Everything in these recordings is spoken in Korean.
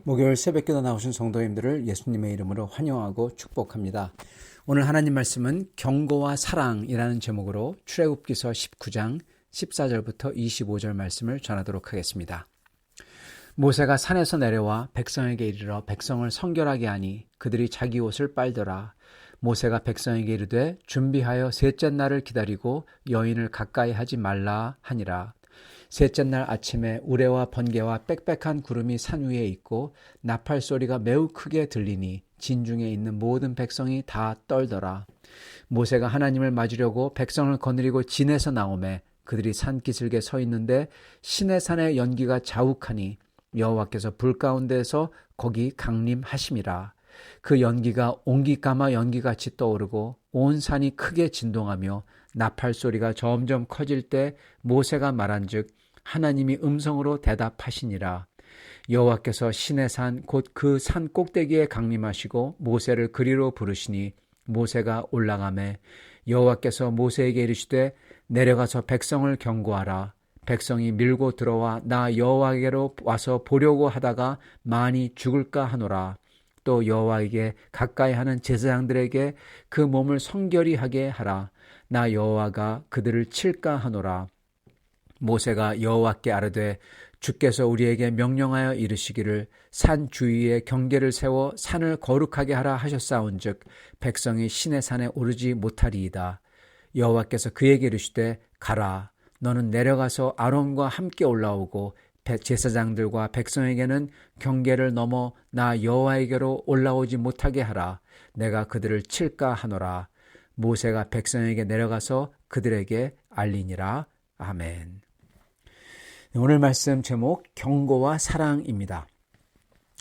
목요일 새벽기도 나오신 성도님들을 예수님의 이름으로 환영하고 축복합니다. 오늘 하나님 말씀은 경고와 사랑이라는 제목으로 출애굽기서 19장 14절부터 25절 말씀을 전하도록 하겠습니다. 모세가 산에서 내려와 백성에게 이르러 백성을 성결하게 하니 그들이 자기 옷을 빨더라. 모세가 백성에게 이르되 준비하여 셋째 날을 기다리고 여인을 가까이 하지 말라 하니라. 셋째 날 아침에 우레와 번개와 빽빽한 구름이 산 위에 있고 나팔 소리가 매우 크게 들리니 진중에 있는 모든 백성이 다 떨더라. 모세가 하나님을 맞으려고 백성을 거느리고 진에서 나오매 그들이 산 기슭에 서 있는데 시내산의 연기가 자욱하니 여호와께서 불 가운데에서 거기 강림하심이라. 그 연기가 옹기까마 연기같이 떠오르고 온 산이 크게 진동하며 나팔 소리가 점점 커질 때 모세가 말한즉 하나님이 음성으로 대답하시니라. 여호와께서 시내산 곧 그 산 꼭대기에 강림하시고 모세를 그리로 부르시니 모세가 올라가매 여호와께서 모세에게 이르시되 내려가서 백성을 경고하라. 백성이 밀고 들어와 나 여호와에게로 와서 보려고 하다가 많이 죽을까 하노라. 또 여호와에게 가까이 하는 제사장들에게 그 몸을 성결히 하게 하라. 나 여호와가 그들을 칠까 하노라. 모세가 여호와께 아뢰되 주께서 우리에게 명령하여 이르시기를 산 주위에 경계를 세워 산을 거룩하게 하라 하셨사온즉 백성이 시내산에 오르지 못하리이다. 여호와께서 그에게 이르시되 가라. 너는 내려가서 아론과 함께 올라오고 제사장들과 백성에게는 경계를 넘어 나 여호와에게로 올라오지 못하게 하라. 내가 그들을 칠까 하노라. 모세가 백성에게 내려가서 그들에게 알리니라. 아멘. 오늘 말씀 제목 경고와 사랑입니다.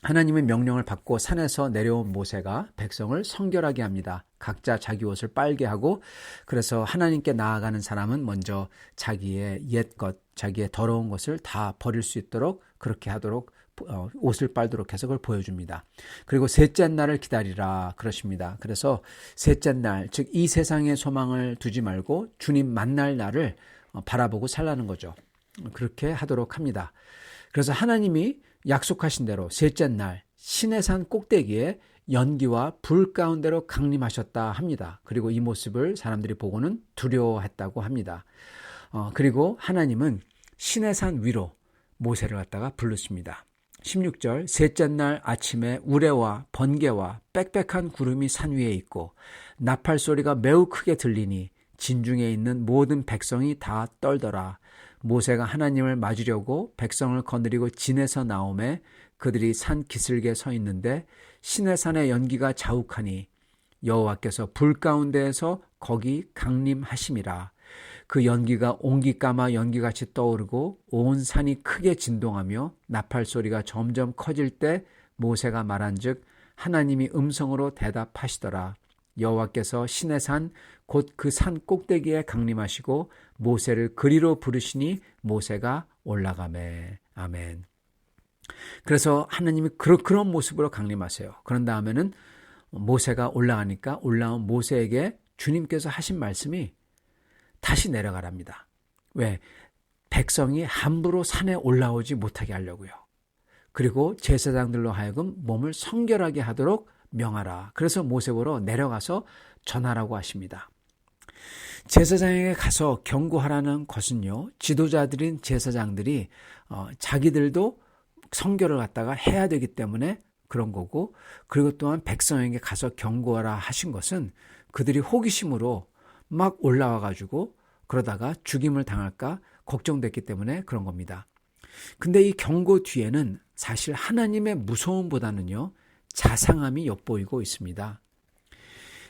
하나님의 명령을 받고 산에서 내려온 모세가 백성을 성결하게 합니다. 각자 자기 옷을 빨게 하고 그래서 하나님께 나아가는 사람은 먼저 자기의 옛것, 자기의 더러운 것을 다 버릴 수 있도록 그렇게 하도록 옷을 빨도록 해서 그걸 보여줍니다. 그리고 셋째 날을 기다리라 그러십니다. 그래서 셋째 날, 즉 이 세상의 소망을 두지 말고 주님 만날 날을 바라보고 살라는 거죠. 그렇게 하도록 합니다. 그래서 하나님이 약속하신 대로 셋째 날 시내산 꼭대기에 연기와 불 가운데로 강림하셨다 합니다. 그리고 이 모습을 사람들이 보고는 두려워했다고 합니다. 그리고 하나님은 시내산 위로 모세를 갖다가 부르십니다. 16절 셋째 날 아침에 우레와 번개와 빽빽한 구름이 산 위에 있고 나팔 소리가 매우 크게 들리니 진중에 있는 모든 백성이 다 떨더라. 모세가 하나님을 맞으려고 백성을 거느리고 진에서 나오매 그들이 산 기슭에 서 있는데 시내산의 연기가 자욱하니 여호와께서 불 가운데에서 거기 강림하심이라. 그 연기가 옹기까마 연기같이 떠오르고 온 산이 크게 진동하며 나팔 소리가 점점 커질 때 모세가 말한즉 하나님이 음성으로 대답하시더라. 여호와께서 시내산 곧 그 산 꼭대기에 강림하시고 모세를 그리로 부르시니 모세가 올라가매. 아멘. 그래서 하나님이 그런 모습으로 강림하세요. 그런 다음에는 모세가 올라가니까 올라온 모세에게 주님께서 하신 말씀이 다시 내려가랍니다. 왜? 백성이 함부로 산에 올라오지 못하게 하려고요. 그리고 제사장들로 하여금 몸을 성결하게 하도록 명하라. 그래서 모세보러 내려가서 전하라고 하십니다. 제사장에게 가서 경고하라는 것은요, 지도자들인 제사장들이 자기들도 성결을 갖다가 해야 되기 때문에 그런 거고, 그리고 또한 백성에게 가서 경고하라 하신 것은 그들이 호기심으로 막 올라와 가지고 그러다가 죽임을 당할까 걱정됐기 때문에 그런 겁니다. 근데 이 경고 뒤에는 사실 하나님의 무서움보다는요, 자상함이 엿보이고 있습니다.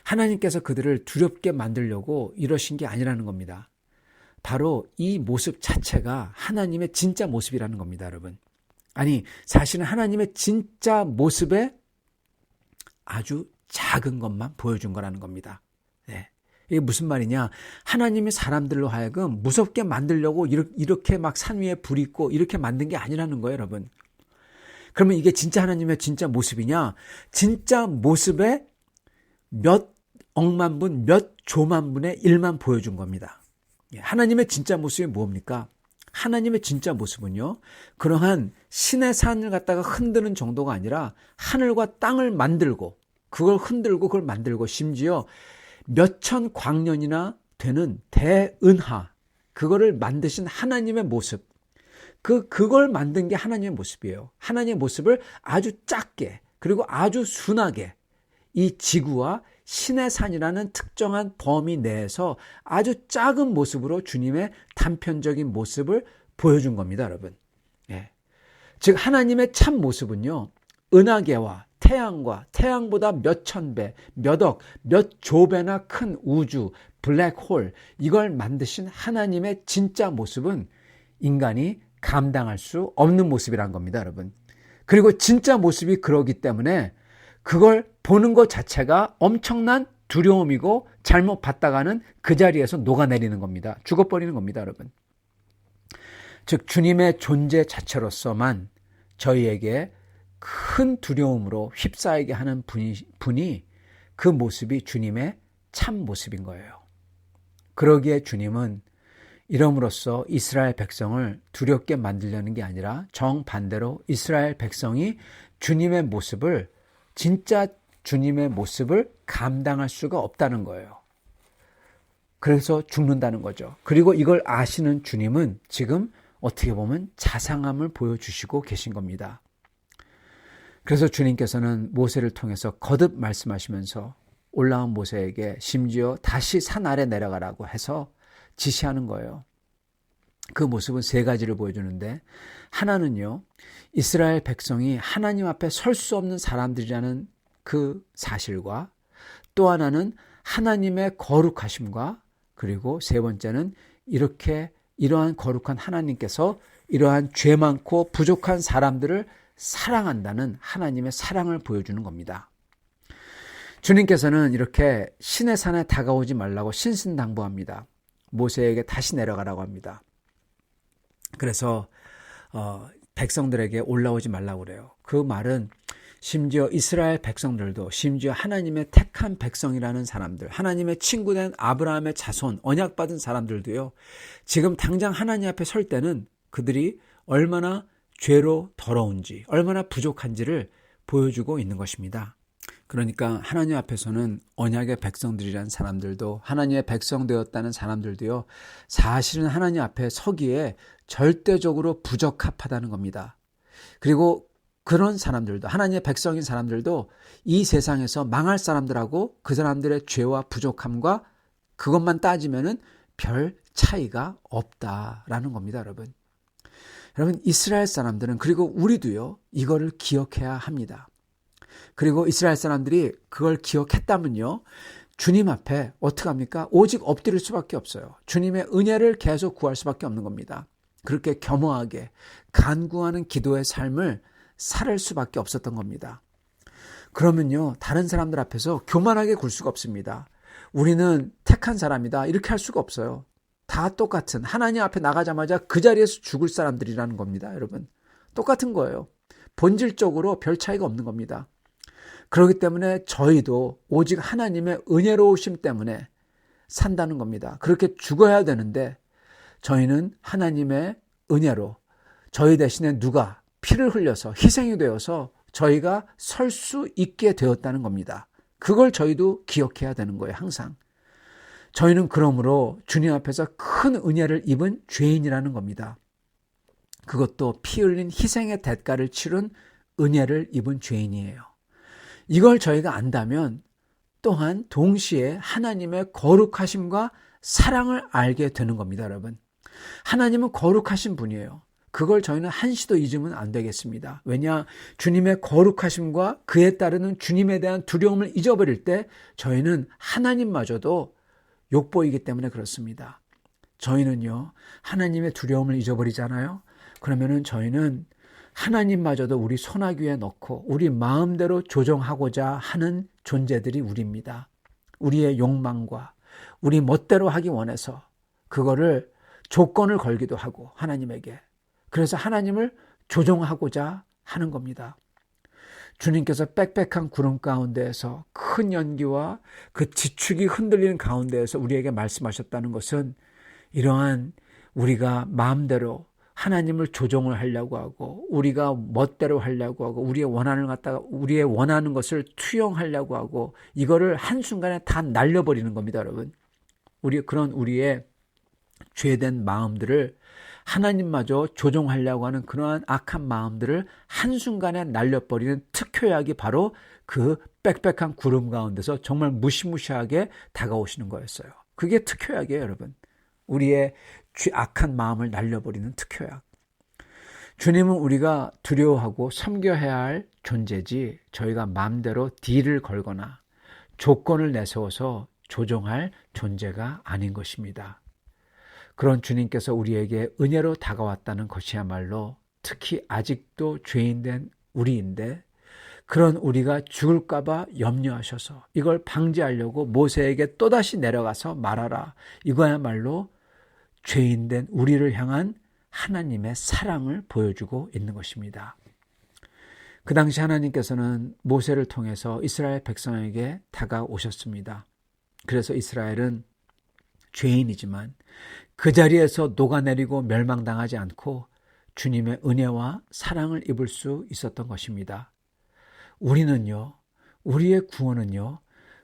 하나님께서 그들을 두렵게 만들려고 이러신 게 아니라는 겁니다. 바로 이 모습 자체가 하나님의 진짜 모습이라는 겁니다, 여러분. 아니, 사실은 하나님의 진짜 모습에 아주 작은 것만 보여준 거라는 겁니다. 네. 이게 무슨 말이냐? 하나님이 사람들로 하여금 무섭게 만들려고 이렇게 막 산 위에 불이 있고 이렇게 만든 게 아니라는 거예요, 여러분. 그러면 이게 진짜 하나님의 진짜 모습이냐? 진짜 모습에 몇 억만 분, 몇 조만 분의 일만 보여준 겁니다. 하나님의 진짜 모습이 뭡니까? 하나님의 진짜 모습은요, 그러한 신의 산을 갖다가 흔드는 정도가 아니라 하늘과 땅을 만들고 그걸 흔들고 그걸 만들고 심지어 몇천 광년이나 되는 대은하, 그거를 만드신 하나님의 모습, 그걸 만든 게 하나님의 모습이에요. 하나님의 모습을 아주 작게 그리고 아주 순하게 이 지구와 신의 산이라는 특정한 범위 내에서 아주 작은 모습으로 주님의 단편적인 모습을 보여준 겁니다, 여러분. 예. 즉 하나님의 참 모습은요, 은하계와 태양과 태양보다 몇천 배, 몇억, 몇 조배나 큰 우주, 블랙홀, 이걸 만드신 하나님의 진짜 모습은 인간이 감당할 수 없는 모습이란 겁니다, 여러분. 그리고 진짜 모습이 그러기 때문에 그걸 보는 것 자체가 엄청난 두려움이고 잘못 봤다가는 그 자리에서 녹아내리는 겁니다. 죽어버리는 겁니다, 여러분. 즉 주님의 존재 자체로서만 저희에게 큰 두려움으로 휩싸이게 하는 분이 그 모습이 주님의 참 모습인 거예요. 그러기에 주님은 이름으로써 이스라엘 백성을 두렵게 만들려는 게 아니라 정반대로 이스라엘 백성이 주님의 모습을, 진짜 주님의 모습을 감당할 수가 없다는 거예요. 그래서 죽는다는 거죠. 그리고 이걸 아시는 주님은 지금 어떻게 보면 자상함을 보여주시고 계신 겁니다. 그래서 주님께서는 모세를 통해서 거듭 말씀하시면서 올라온 모세에게 심지어 다시 산 아래 내려가라고 해서 지시하는 거예요. 그 모습은 세 가지를 보여주는데, 하나는요, 이스라엘 백성이 하나님 앞에 설 수 없는 사람들이라는 그 사실과, 또 하나는 하나님의 거룩하심과, 그리고 세 번째는 이러한 거룩한 하나님께서 이러한 죄 많고 부족한 사람들을 사랑한다는 하나님의 사랑을 보여주는 겁니다. 주님께서는 이렇게 신의 산에 다가오지 말라고 신신당부합니다. 모세에게 다시 내려가라고 합니다. 그래서 백성들에게 올라오지 말라고 그래요. 그 말은 심지어 이스라엘 백성들도, 심지어 하나님의 택한 백성이라는 사람들, 하나님의 친구된 아브라함의 자손, 언약받은 사람들도요, 지금 당장 하나님 앞에 설 때는 그들이 얼마나 죄로 더러운지, 얼마나 부족한지를 보여주고 있는 것입니다. 그러니까 하나님 앞에서는 언약의 백성들이라는 사람들도, 하나님의 백성 되었다는 사람들도요, 사실은 하나님 앞에 서기에 절대적으로 부적합하다는 겁니다. 그리고 그런 사람들도, 하나님의 백성인 사람들도 이 세상에서 망할 사람들하고 그 사람들의 죄와 부족함과 그것만 따지면은 별 차이가 없다라는 겁니다, 여러분. 여러분, 이스라엘 사람들은, 그리고 우리도요, 이거를 기억해야 합니다. 그리고 이스라엘 사람들이 그걸 기억했다면요, 주님 앞에 어떻게 합니까? 오직 엎드릴 수밖에 없어요. 주님의 은혜를 계속 구할 수밖에 없는 겁니다. 그렇게 겸허하게 간구하는 기도의 삶을 살 수밖에 없었던 겁니다. 그러면요, 다른 사람들 앞에서 교만하게 굴 수가 없습니다. 우리는 택한 사람이다, 이렇게 할 수가 없어요. 다 똑같은, 하나님 앞에 나가자마자 그 자리에서 죽을 사람들이라는 겁니다. 여러분, 똑같은 거예요. 본질적으로 별 차이가 없는 겁니다. 그렇기 때문에 저희도 오직 하나님의 은혜로우심 때문에 산다는 겁니다. 그렇게 죽어야 되는데 저희는 하나님의 은혜로 저희 대신에 누가 피를 흘려서 희생이 되어서 저희가 설 수 있게 되었다는 겁니다. 그걸 저희도 기억해야 되는 거예요. 항상. 저희는 그러므로 주님 앞에서 큰 은혜를 입은 죄인이라는 겁니다. 그것도 피 흘린 희생의 대가를 치른 은혜를 입은 죄인이에요. 이걸 저희가 안다면 또한 동시에 하나님의 거룩하심과 사랑을 알게 되는 겁니다, 여러분. 하나님은 거룩하신 분이에요. 그걸 저희는 한시도 잊으면 안 되겠습니다. 왜냐? 주님의 거룩하심과 그에 따르는 주님에 대한 두려움을 잊어버릴 때 저희는 하나님마저도 욕보이기 때문에 그렇습니다. 저희는요, 하나님의 두려움을 잊어버리잖아요. 그러면은 저희는 하나님마저도 우리 손아귀에 넣고 우리 마음대로 조정하고자 하는 존재들이 우리입니다. 우리의 욕망과 우리 멋대로 하기 원해서 그거를 조건을 걸기도 하고 하나님에게. 그래서 하나님을 조종하고자 하는 겁니다. 주님께서 빽빽한 구름 가운데에서 큰 연기와 그 지축이 흔들리는 가운데에서 우리에게 말씀하셨다는 것은 이러한 우리가 마음대로 하나님을 조종을 하려고 하고 우리가 멋대로 하려고 하고 우리의 원하는 것을 투영하려고 하고 이거를 한순간에 다 날려버리는 겁니다, 여러분. 그런 우리의 죄된 마음들을 하나님마저 조종하려고 하는 그러한 악한 마음들을 한순간에 날려버리는 특효약이 바로 그 빽빽한 구름 가운데서 정말 무시무시하게 다가오시는 거였어요. 그게 특효약이에요, 여러분. 우리의 악한 마음을 날려버리는 특효약. 주님은 우리가 두려워하고 섬겨야 할 존재지 저희가 마음대로 딜을 걸거나 조건을 내세워서 조종할 존재가 아닌 것입니다. 그런 주님께서 우리에게 은혜로 다가왔다는 것이야말로 특히 아직도 죄인된 우리인데 그런 우리가 죽을까 봐 염려하셔서 이걸 방지하려고 모세에게 또다시 내려가서 말하라. 이거야말로 죄인된 우리를 향한 하나님의 사랑을 보여주고 있는 것입니다. 그 당시 하나님께서는 모세를 통해서 이스라엘 백성에게 다가오셨습니다. 그래서 이스라엘은 죄인이지만 그 자리에서 녹아내리고 멸망당하지 않고 주님의 은혜와 사랑을 입을 수 있었던 것입니다. 우리는요, 우리의 구원은요,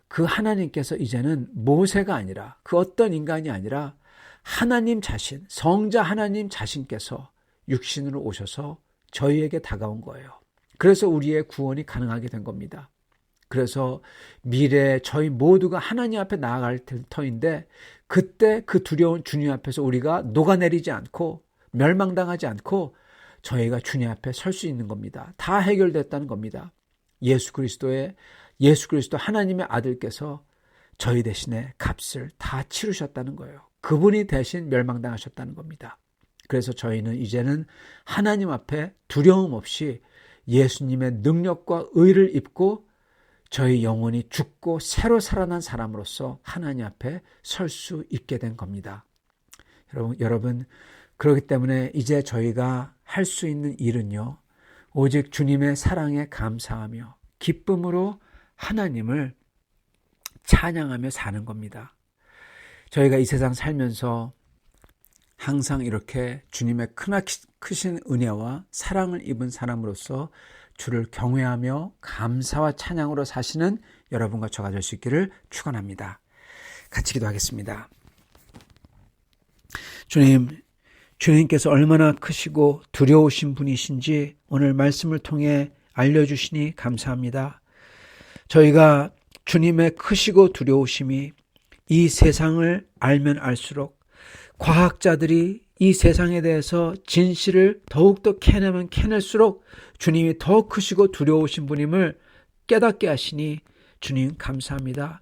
그 하나님께서 이제는 모세가 아니라 그 어떤 인간이 아니라 하나님 자신, 성자 하나님 자신께서 육신으로 오셔서 저희에게 다가온 거예요. 그래서 우리의 구원이 가능하게 된 겁니다. 그래서 미래에 저희 모두가 하나님 앞에 나아갈 터인데 그때 그 두려운 주님 앞에서 우리가 녹아내리지 않고 멸망당하지 않고 저희가 주님 앞에 설 수 있는 겁니다. 다 해결됐다는 겁니다. 예수 그리스도 하나님의 아들께서 저희 대신에 값을 다 치르셨다는 거예요. 그분이 대신 멸망당하셨다는 겁니다. 그래서 저희는 이제는 하나님 앞에 두려움 없이 예수님의 능력과 의를 입고 저희 영혼이 죽고 새로 살아난 사람으로서 하나님 앞에 설 수 있게 된 겁니다. 여러분, 그렇기 때문에 이제 저희가 할 수 있는 일은요, 오직 주님의 사랑에 감사하며 기쁨으로 하나님을 찬양하며 사는 겁니다. 저희가 이 세상 살면서 항상 이렇게 주님의 크신 은혜와 사랑을 입은 사람으로서 주를 경외하며 감사와 찬양으로 사시는 여러분과 저가 될 수 있기를 축원합니다. 같이 기도하겠습니다. 주님께서 얼마나 크시고 두려우신 분이신지 오늘 말씀을 통해 알려주시니 감사합니다. 저희가 주님의 크시고 두려우심이 이 세상을 알면 알수록 과학자들이 이 세상에 대해서 진실을 더욱더 캐내면 캐낼수록 주님이 더 크시고 두려우신 분임을 깨닫게 하시니 주님 감사합니다.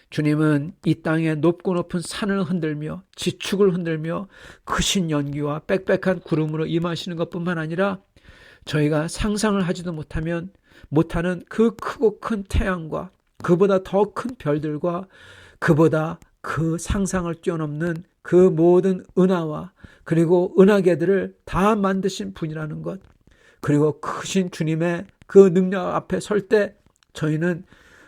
주님은 이 땅의 높고 높은 산을 흔들며 지축을 흔들며 크신 연기와 빽빽한 구름으로 임하시는 것뿐만 아니라 저희가 상상을 하지도 못하면 못하는 그 크고 큰 태양과 그보다 더 큰 별들과 그보다 그 상상을 뛰어넘는 그 모든 은하와 그리고 은하계들을 다 만드신 분이라는 것, 그리고 크신 주님의 그 능력 앞에 설 때 저희는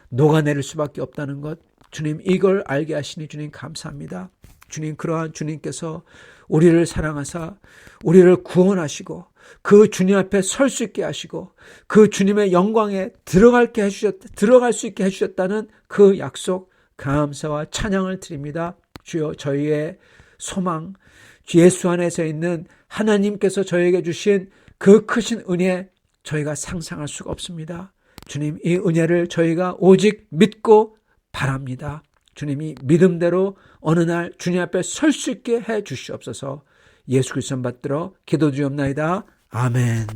녹아내릴 수밖에 없다는 것, 주님 이걸 알게 하시니 주님 감사합니다. 주님, 그러한 주님께서 우리를 사랑하사 우리를 구원하시고 그 주님 앞에 설 수 있게 하시고 그 주님의 영광에 들어갈 수 있게 해주셨다는 그 약속, 감사와 찬양을 드립니다. 주여, 저희의 소망, 예수 안에서 있는 하나님께서 저에게 주신 그 크신 은혜, 저희가 상상할 수가 없습니다. 주님, 이 은혜를 저희가 오직 믿고 바랍니다. 주님이 믿음대로 어느 날 주님 앞에 설 수 있게 해 주시옵소서. 예수 그리스도 받들어 기도드리옵나이다. 아멘.